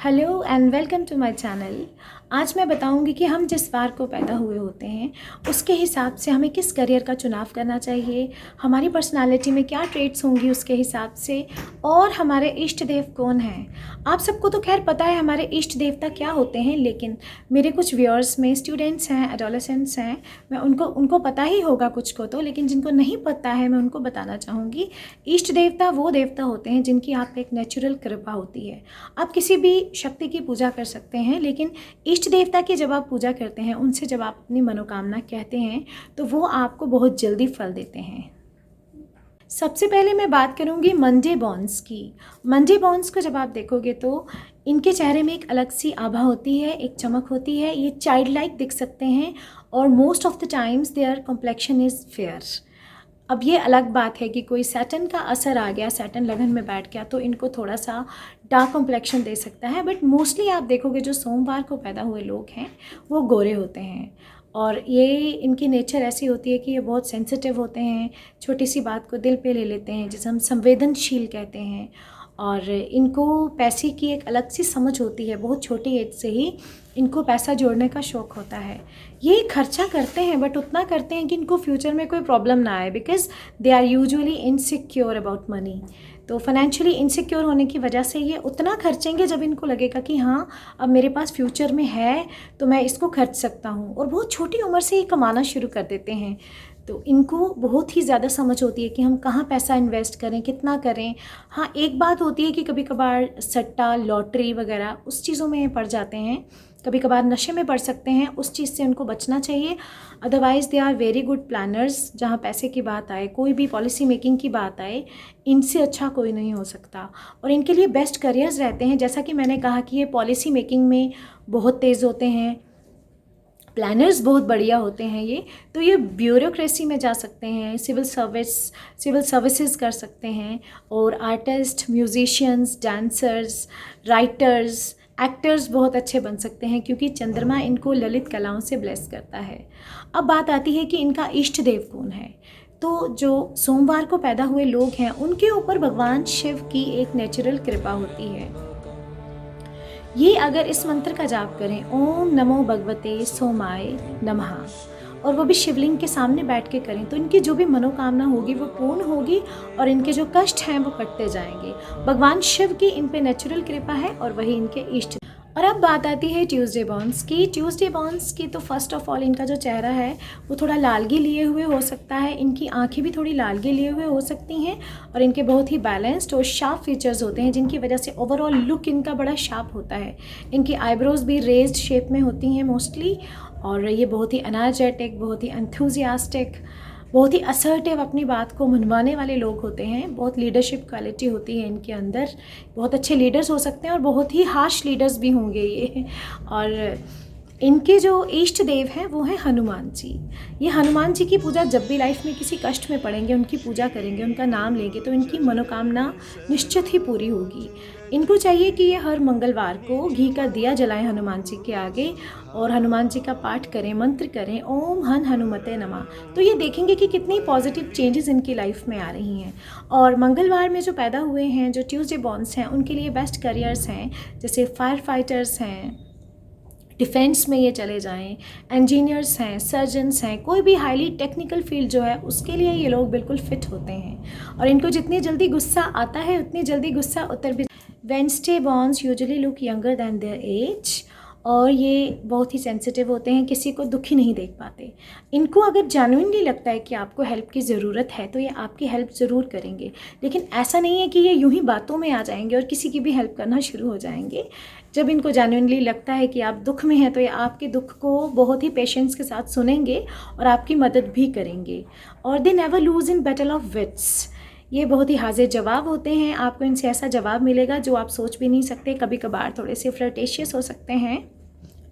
Hello and welcome to my channel. आज मैं बताऊंगी कि हम जिस वार को पैदा हुए होते हैं उसके हिसाब से हमें किस करियर का चुनाव करना चाहिए, हमारी पर्सनालिटी में क्या ट्रेट्स होंगी उसके हिसाब से, और हमारे इष्ट देव कौन हैं। आप सबको तो खैर पता है हमारे इष्ट देवता क्या होते हैं, लेकिन मेरे कुछ व्यूअर्स में स्टूडेंट्स हैं, एडोलेसेंट्स हैं, मैं उनको पता ही होगा कुछ को तो, लेकिन जिनको नहीं पता है मैं उनको बताना चाहूँगी। इष्ट देवता वो देवता होते हैं जिनकी आप पे एक नेचुरल कृपा होती है। आप किसी भी शक्ति की पूजा कर सकते हैं, लेकिन इष्ट देवता की जब आप पूजा करते हैं, उनसे जब आप अपनी मनोकामना कहते हैं तो वो आपको बहुत जल्दी फल देते हैं। सबसे पहले मैं बात करूंगी मंडे बॉन्स की। मंडे बॉन्स को जब आप देखोगे तो इनके चेहरे में एक अलग सी आभा होती है, एक चमक होती है। ये चाइल्ड लाइक दिख सकते हैं और most of the times their complexion is fair. अब ये अलग बात है कि कोई सैटर्न का असर आ गया, सैटर्न लगन में बैठ गया तो इनको थोड़ा सा डार्क कॉम्प्लेक्शन दे सकता है, बट मोस्टली आप देखोगे जो सोमवार को पैदा हुए लोग हैं वो गोरे होते हैं। और ये इनकी नेचर ऐसी होती है कि ये बहुत सेंसिटिव होते हैं, छोटी सी बात को दिल पे ले लेते हैं, जिसे हम संवेदनशील कहते हैं। और इनको पैसे की एक अलग सी समझ होती है, बहुत छोटी एज से ही इनको पैसा जोड़ने का शौक़ होता है। ये खर्चा करते हैं बट उतना करते हैं कि इनको फ्यूचर में कोई प्रॉब्लम ना आए, because they are usually insecure about money. तो फाइनेंशियली इनसिक्योर होने की वजह से ये उतना खर्चेंगे जब इनको लगेगा कि हाँ अब मेरे पास फ्यूचर में है तो मैं इसको खर्च सकता हूँ, और बहुत छोटी उम्र से ही कमाना शुरू कर देते हैं। तो इनको बहुत ही ज़्यादा समझ होती है कि हम कहाँ पैसा इन्वेस्ट करें, कितना करें। हाँ, एक बात होती है कि कभी कभार सट्टा, लॉटरी वगैरह उस चीज़ों में पड़ जाते हैं, कभी कभार नशे में पड़ सकते हैं, उस चीज़ से उनको बचना चाहिए। Otherwise they are very good planners. जहाँ पैसे की बात आए, कोई भी पॉलिसी मेकिंग की बात आए, इनसे अच्छा कोई नहीं हो सकता। और इनके लिए बेस्ट करियर्स रहते हैं, जैसा कि मैंने कहा कि ये पॉलिसी मेकिंग में बहुत तेज़ होते हैं, प्लानर्स बहुत बढ़िया होते हैं ये। तो ये ब्यूरोक्रेसी में जा सकते हैं, सिविल सर्विसेज कर सकते हैं, और artist, musicians, dancers, writers, actors बहुत अच्छे बन सकते हैं, क्योंकि चंद्रमा इनको ललित कलाओं से ब्लेस करता है। अब बात आती है कि इनका इष्ट देव कौन है। तो जो सोमवार को पैदा हुए लोग हैं उनके ऊपर भगवान शिव की एक नेचुरल कृपा होती है। ये अगर इस मंत्र का जाप करें, ओम नमो भगवते सोमाय नमः, और वो भी शिवलिंग के सामने बैठ के करें, तो इनकी जो भी मनोकामना होगी वो पूर्ण होगी और इनके जो कष्ट हैं वो कटते जाएंगे। भगवान शिव की इन पे नेचुरल कृपा है और वही इनके इष्ट। और अब बात आती है ट्यूसडे बॉर्न्स की। ट्यूसडे बॉर्न्स की तो फर्स्ट ऑफ ऑल इनका जो चेहरा है वो थोड़ा लालगी लिए हुए हो सकता है, इनकी आंखें भी थोड़ी लालगी लिए हुए हो सकती हैं, और इनके बहुत ही बैलेंस्ड और शार्प फीचर्स होते हैं, जिनकी वजह से ओवरऑल लुक इनका बड़ा शार्प होता है। इनकी आईब्रोज भी रेज्ड शेप में होती हैं मोस्टली, और ये बहुत ही एनर्जेटिक, बहुत ही एंथुजियास्टिक, बहुत ही असर्टिव, अपनी बात को मनवाने वाले लोग होते हैं। बहुत लीडरशिप क्वालिटी होती है इनके अंदर, बहुत अच्छे लीडर्स हो सकते हैं और बहुत ही हार्श लीडर्स भी होंगे ये। और इनके जो इष्ट देव हैं वो हैं हनुमान जी। ये हनुमान जी की पूजा जब भी लाइफ में किसी कष्ट में पड़ेंगे, उनकी पूजा करेंगे, उनका नाम लेंगे, तो इनकी मनोकामना निश्चित ही पूरी होगी। इनको चाहिए कि ये हर मंगलवार को घी का दिया जलाएं हनुमान जी के आगे, और हनुमान जी का पाठ करें, मंत्र करें, ओम हन हनुमते नमः। तो ये देखेंगे कि कितनी पॉजिटिव चेंजेस इनकी लाइफ में आ रही हैं। और मंगलवार में जो पैदा हुए हैं, जो ट्यूसडे बॉर्न्स हैं, उनके लिए बेस्ट करियर्स हैं, जैसे फायर फाइटर्स हैं, डिफेंस में ये चले जाएं, इंजीनियर्स हैं, सर्जन्स हैं, कोई भी हाईली टेक्निकल फील्ड जो है उसके लिए ये लोग बिल्कुल फिट होते हैं। और इनको जितनी जल्दी गुस्सा आता है उतनी जल्दी गुस्सा उतर भी। Wednesday borns usually look younger than their age, और ये बहुत ही सेंसिटिव होते हैं, किसी को दुखी नहीं देख पाते। इनको अगर जेन्युइनली लगता है कि आपको हेल्प की ज़रूरत है तो ये आपकी हेल्प ज़रूर करेंगे, लेकिन ऐसा नहीं है कि ये यूं ही बातों में आ जाएंगे और किसी की भी हेल्प करना शुरू हो जाएंगे। जब इनको जेन्युइनली लगता है कि आप दुख में हैं तो ये आपके दुख को बहुत ही पेशेंस के साथ सुनेंगे और आपकी मदद भी करेंगे। और they never lose in battle of wits. ये बहुत ही हाजिर जवाब होते हैं, आपको इनसे ऐसा जवाब मिलेगा जो आप सोच भी नहीं सकते। कभी कभार थोड़े से फ्लर्टेशियस हो सकते हैं,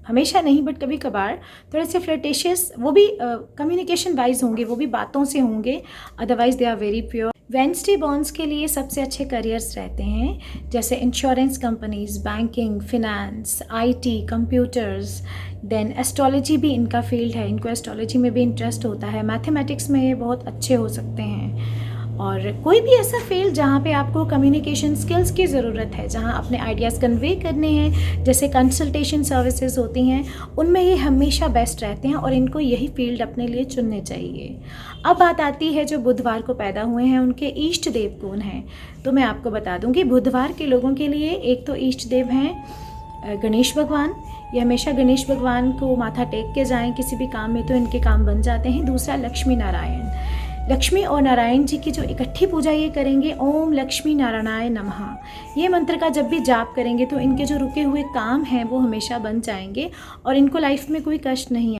हमेशा नहीं बट कभी कभार थोड़े से फ्लर्टेशियस, वो भी कम्युनिकेशन वाइज होंगे, वो भी बातों से होंगे, otherwise they are very pure. Wednesday borns के लिए सबसे अच्छे करियर्स रहते हैं, जैसे insurance companies, banking, finance, IT, computers. Then astrology भी इनका फील्ड है, इनको एस्ट्रोलॉजी में भी इंटरेस्ट होता है। मैथमेटिक्स में ये बहुत अच्छे हो सकते हैं। और कोई भी ऐसा फील्ड जहाँ पे आपको कम्युनिकेशन स्किल्स की ज़रूरत है, जहाँ अपने आइडियाज़ कन्वे करने हैं, जैसे कंसल्टेशन सर्विसेज होती हैं, उनमें ये हमेशा बेस्ट रहते हैं और इनको यही फील्ड अपने लिए चुनने चाहिए। अब बात आती है जो बुधवार को पैदा हुए हैं उनके इष्ट देव कौन हैं। तो मैं आपको बता दूँ कि बुधवार के लोगों के लिए एक तो इष्ट देव हैं गणेश भगवान। ये हमेशा गणेश भगवान को माथा टेक के जाएं किसी भी काम में तो इनके काम बन जाते हैं। दूसरा लक्ष्मी नारायण, लक्ष्मी और नारायण जी की जो इकट्ठी पूजा ये करेंगे, ओम लक्ष्मी नारायणाय नमः, ये मंत्र का जब भी जाप करेंगे तो इनके जो रुके हुए काम हैं वो हमेशा बन जाएंगे और इनको लाइफ में कोई कष्ट नहीं है।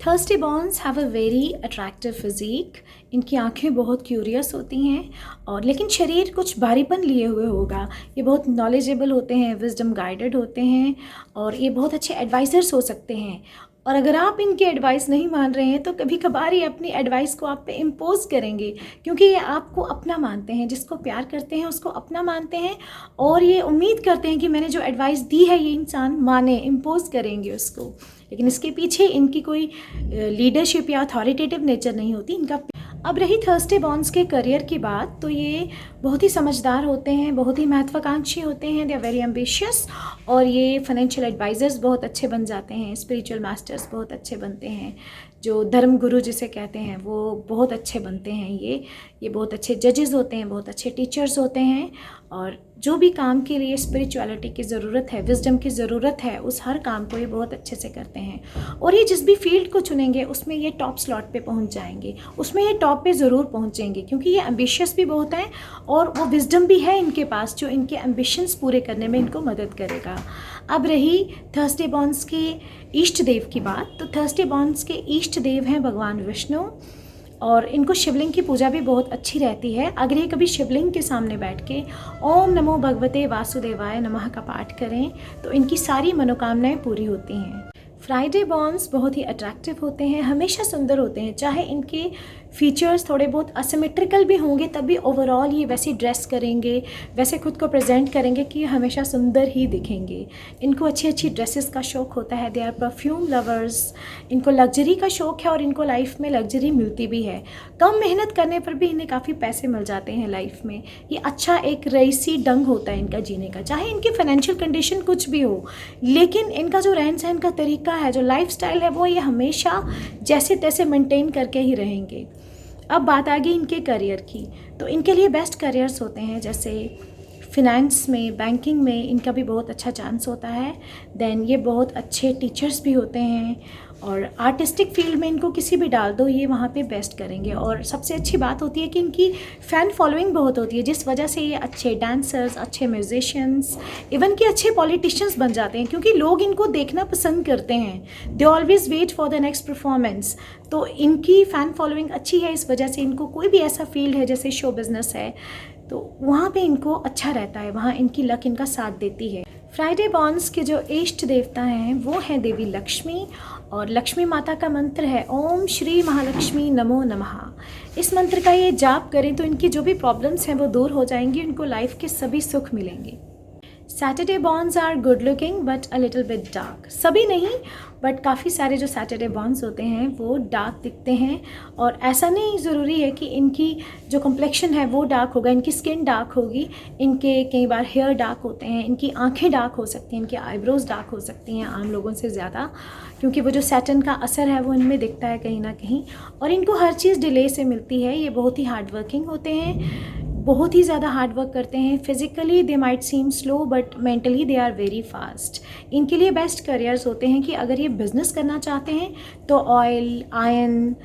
Thursday borns have a very attractive physique. इनकी आंखें बहुत क्यूरियस होती हैं और लेकिन शरीर कुछ भारीपन लिए हुए होगा। ये बहुत नॉलेजेबल होते हैं, विजडम गाइडेड होते हैं और ये बहुत अच्छे एडवाइज़र्स हो सकते हैं। और अगर आप इनकी एडवाइस नहीं मान रहे हैं तो कभी कभार ये अपनी एडवाइस को आप पे इम्पोज करेंगे, क्योंकि ये आपको अपना मानते हैं, जिसको प्यार करते हैं उसको अपना मानते हैं और ये उम्मीद करते हैं कि मैंने जो एडवाइस दी है ये इंसान माने, इम्पोज करेंगे उसको। लेकिन इसके पीछे इनकी कोई लीडरशिप या अथॉरिटेटिव नेचर नहीं होती इनका। अब रही थर्सडे बॉर्न्स के करियर की बात, तो ये बहुत ही समझदार होते हैं, बहुत ही महत्वाकांक्षी होते हैं, दे आर वेरी एम्बिशियस और ये फाइनेंशियल एडवाइज़र्स बहुत अच्छे बन जाते हैं, स्पिरिचुअल मास्टर्स बहुत अच्छे बनते हैं, जो धर्म गुरु जिसे कहते हैं वो बहुत अच्छे बनते हैं। ये बहुत अच्छे जजेस होते हैं, बहुत अच्छे टीचर्स होते हैं और जो भी काम के लिए स्पिरिचुअलिटी की ज़रूरत है, विजडम की ज़रूरत है, उस हर काम को ये बहुत अच्छे से करते हैं। और ये जिस भी फील्ड को चुनेंगे उसमें ये टॉप स्लॉट पे पहुंच जाएंगे, उसमें ये टॉप पे ज़रूर पहुंचेंगे, क्योंकि ये एम्बिशियस भी बहुत हैं और वो विजडम भी है इनके पास जो इनके एम्बिशंस पूरे करने में इनको मदद करेगा। अब रही थर्सडे बॉर्न्स के इष्ट देव की बात, तो थर्सडे बॉर्न्स के इष्ट देव हैं भगवान विष्णु और इनको शिवलिंग की पूजा भी बहुत अच्छी रहती है। अगर ये कभी शिवलिंग के सामने बैठ के ओम नमो भगवते वासुदेवाय नमः का पाठ करें तो इनकी सारी मनोकामनाएं पूरी होती हैं। फ्राइडे बॉर्न्स बहुत ही अट्रैक्टिव होते हैं, हमेशा सुंदर होते हैं, चाहे इनके फीचर्स थोड़े बहुत असिमेट्रिकल भी होंगे तब भी ओवरऑल ये वैसी ड्रेस करेंगे, वैसे खुद को प्रेजेंट करेंगे कि हमेशा सुंदर ही दिखेंगे। इनको अच्छी अच्छी ड्रेसेस का शौक़ होता है, दे आर परफ्यूम लवर्स, इनको लग्जरी का शौक़ है और इनको लाइफ में लग्जरी मिलती भी है। कम मेहनत करने पर भी इन्हें काफ़ी पैसे मिल जाते हैं लाइफ में। ये अच्छा एक रईसी ढंग होता है इनका जीने का, चाहे इनकी फाइनेंशियल कंडीशन कुछ भी हो, लेकिन इनका जो रहन सहन का तरीका है, जो लाइफ स्टाइल है, वो ये हमेशा जैसे तैसे मेंटेन करके ही रहेंगे। अब बात आ गई इनके करियर की, तो इनके लिए बेस्ट करियर्स होते हैं जैसे फिनेंस में, बैंकिंग में इनका भी बहुत अच्छा चांस होता है। देन ये बहुत अच्छे टीचर्स भी होते हैं और आर्टिस्टिक फील्ड में इनको किसी भी डाल दो ये वहाँ पे बेस्ट करेंगे। और सबसे अच्छी बात होती है कि इनकी फ़ैन फॉलोइंग बहुत होती है, जिस वजह से ये अच्छे डांसर्स, अच्छे म्यूजिशियंस, इवन कि अच्छे पॉलिटिशियंस बन जाते हैं, क्योंकि लोग इनको देखना पसंद करते हैं। They always wait for the next performance. तो इनकी फ़ैन फॉलोइंग अच्छी है, इस वजह से इनको कोई भी ऐसा फील्ड है जैसे शो बिज़नेस है तो वहाँ पे इनको अच्छा रहता है, वहाँ इनकी लक इनका साथ देती है। फ्राइडे बॉर्न्स के जो इष्ट देवता हैं वो हैं देवी लक्ष्मी और लक्ष्मी माता का मंत्र है ओम श्री महालक्ष्मी नमो नमः। इस मंत्र का ये जाप करें तो इनकी जो भी प्रॉब्लम्स हैं वो दूर हो जाएंगी, इनको लाइफ के सभी सुख मिलेंगे। Saturday borns are good looking but a little bit dark. सभी नहीं बट काफ़ी सारे जो सैटरडे बॉर्न्स होते हैं वो डार्क दिखते हैं और ऐसा नहीं ज़रूरी है कि इनकी जो कम्प्लेक्शन है वो डार्क होगा, इनकी स्किन डार्क होगी। इनके कई बार हेयर डार्क होते हैं, इनकी आंखें डार्क हो सकती हैं, इनकी आईब्रोज डार्क हो सकती हैं आम लोगों से ज़्यादा, क्योंकि वो जो सैटर्न का असर है वो इनमें दिखता है कहीं ना कहीं। और इनको हर चीज़ डिले से मिलती है। ये बहुत ही हार्ड वर्किंग होते हैं, बहुत ही ज़्यादा हार्ड वर्क करते हैं। Physically they might seem slow but mentally they are very fast. इनके लिए बेस्ट करियर्स होते हैं कि अगर ये बिज़नेस करना चाहते हैं तो ऑयल, आयरन,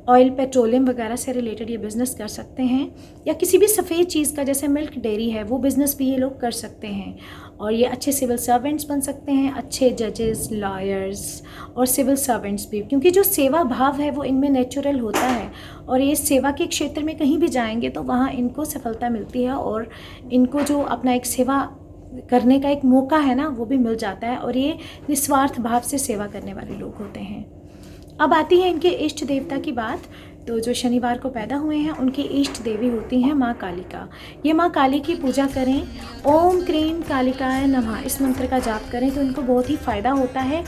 ऑयल, पेट्रोलियम वगैरह से रिलेटेड ये बिज़नेस कर सकते हैं, या किसी भी सफ़ेद चीज़ का जैसे मिल्क डेयरी है वो बिज़नेस भी ये लोग कर सकते हैं। और ये अच्छे सिविल सर्वेंट्स बन सकते हैं, अच्छे जजेस, लॉयर्स और सिविल सर्वेंट्स भी, क्योंकि जो सेवा भाव है वो इनमें नेचुरल होता है और ये सेवा के क्षेत्र में कहीं भी जाएंगे तो वहाँ इनको सफलता मिलती है और इनको जो अपना एक सेवा करने का एक मौका है ना वो भी मिल जाता है और ये निस्वार्थ भाव से सेवा करने वाले लोग होते हैं। अब आती है इनके इष्ट देवता की बात। तो जो शनिवार को पैदा हुए हैं उनकी इष्ट देवी होती हैं माँ कालिका। ये माँ काली की पूजा करें, ओम क्रीम कालिकाय नमः इस मंत्र का जाप करें तो इनको बहुत ही फ़ायदा होता है।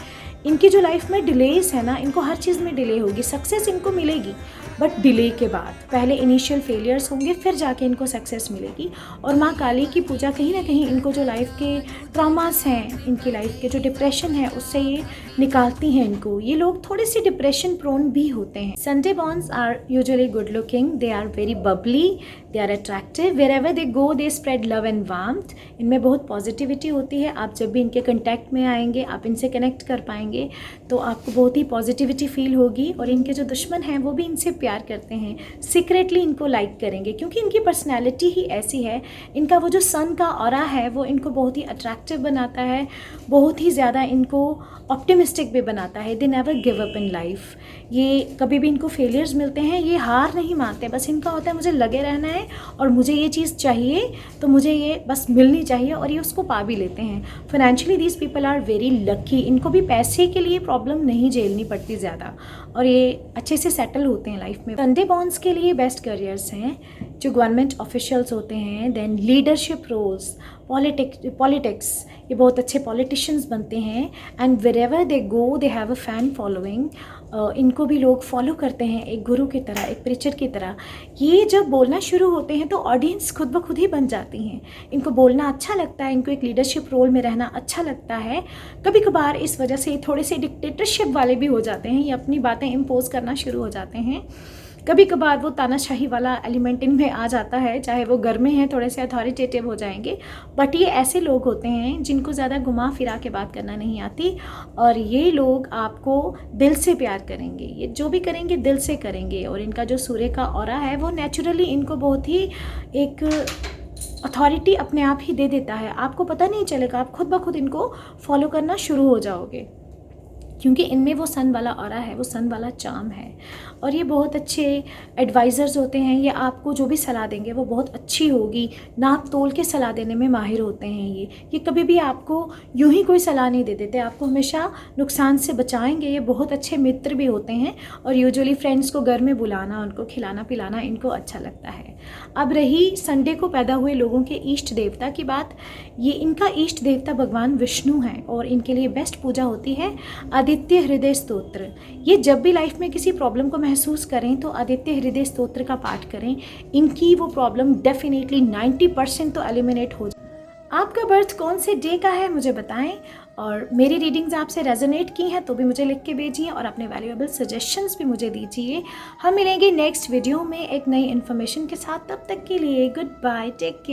इनकी जो लाइफ में डिलेस है ना, इनको हर चीज़ में डिले होगी, सक्सेस इनको मिलेगी बट डिले के बाद। पहले इनिशियल फेलियर्स होंगे, फिर जाके इनको सक्सेस मिलेगी। और माँ काली की पूजा कहीं ना कहीं इनको जो लाइफ के ट्रॉमास हैं, इनकी लाइफ के जो डिप्रेशन है, उससे ये निकालती हैं इनको। ये लोग थोड़े से डिप्रेशन प्रोन भी होते हैं। Sunday borns are usually good looking, they are very bubbly, they are attractive, wherever they go they spread love and warmth. इनमें बहुत पॉजिटिविटी होती है। आप जब भी इनके कंटेक्ट में आएंगे, आप इनसे कनेक्ट कर पाएंगे तो आपको बहुत ही पॉजिटिविटी फील होगी। और इनके जो दुश्मन हैं वो भी इनसे प्यार करते हैं, सीक्रेटली इनको लाइक करेंगे, क्योंकि इनकी पर्सनैलिटी ही ऐसी है। इनका वो जो सन का ऑरा है वो इनको बहुत ही अट्रैक्टिव बनाता है, बहुत ही ज़्यादा इनको ऑप्टिमिस्टिक भी बनाता है। They never give up in life. ये कभी भी इनको फेलियर्स मिलते हैं, ये हार नहीं मानते। बस इनका होता है मुझे लगे रहना है और मुझे ये चीज़ चाहिए तो मुझे ये बस मिलनी चाहिए, और ये उसको पा भी लेते हैं। Financially these people are very lucky. इनको भी पैसे के लिए प्रॉब्लम नहीं झेलनी पड़ती ज़्यादा, और ये अच्छे से सेटल होते हैं लाइफ में। संडे बॉर्न्स के लिए बेस्ट करियर्स हैं जो गवर्नमेंट ऑफिशियल्स होते हैं, देन लीडरशिप रोल्स, पॉलिटिक्स, ये बहुत अच्छे पॉलिटिशियंस बनते हैं। And wherever they go they have a fan following. इनको भी लोग फॉलो करते हैं एक गुरु की तरह, एक प्रीचर की तरह। ये जब बोलना शुरू होते हैं तो ऑडियंस खुद ब खुद ही बन जाती हैं। इनको बोलना अच्छा लगता है, इनको एक लीडरशिप रोल में रहना अच्छा लगता है। कभी कभार इस वजह से थोड़े से डिक्टेटरशिप वाले भी हो जाते हैं, ये अपनी बातें इम्पोज करना शुरू हो जाते हैं। कभी कभार वो तानाशाही वाला एलिमेंट इनमें आ जाता है, चाहे वो घर में हैं थोड़े से अथॉरिटेटिव हो जाएंगे। बट ये ऐसे लोग होते हैं जिनको ज़्यादा घुमा फिरा के बात करना नहीं आती, और ये लोग आपको दिल से प्यार करेंगे। ये जो भी करेंगे दिल से करेंगे, और इनका जो सूर्य का ऑरा है वो नेचुरली इनको बहुत ही एक अथॉरिटी अपने आप ही दे देता है। आपको पता नहीं चलेगा, आप खुद ब खुद इनको फॉलो करना शुरू हो जाओगे, क्योंकि इनमें वो सन वाला ऑरा है, वो सन वाला चार्म है। और ये बहुत अच्छे एडवाइज़र्स होते हैं। ये आपको जो भी सलाह देंगे वो बहुत अच्छी होगी, नाप तोल के सलाह देने में माहिर होते हैं। ये कभी भी आपको यूं ही कोई सलाह नहीं दे देते, आपको हमेशा नुकसान से बचाएंगे। ये बहुत अच्छे मित्र भी होते हैं, और यूजुअली फ्रेंड्स को घर में बुलाना, उनको खिलाना पिलाना इनको अच्छा लगता है। अब रही संडे को पैदा हुए लोगों के इष्ट देवता की बात। ये इनका इष्ट देवता भगवान विष्णु हैं, और इनके लिए बेस्ट पूजा होती है आदित्य हृदय स्तोत्र। ये जब भी लाइफ में किसी प्रॉब्लम को महसूस करें तो आदित्य हृदय स्तोत्र का पाठ करें। इनकी वो प्रॉब्लम डेफिनेटली 90% तो एलिमिनेट हो जाए। आपका बर्थ कौन से डे का है मुझे बताएं, और मेरी रीडिंग्स आपसे रेजोनेट की हैं तो भी मुझे लिख के भेजिए, और अपने वैल्यूएबल सजेशंस भी मुझे दीजिए। हम मिलेंगे नेक्स्ट वीडियो में एक नई इन्फॉर्मेशन के साथ। तब तक के लिए गुड बाय, टेक केयर।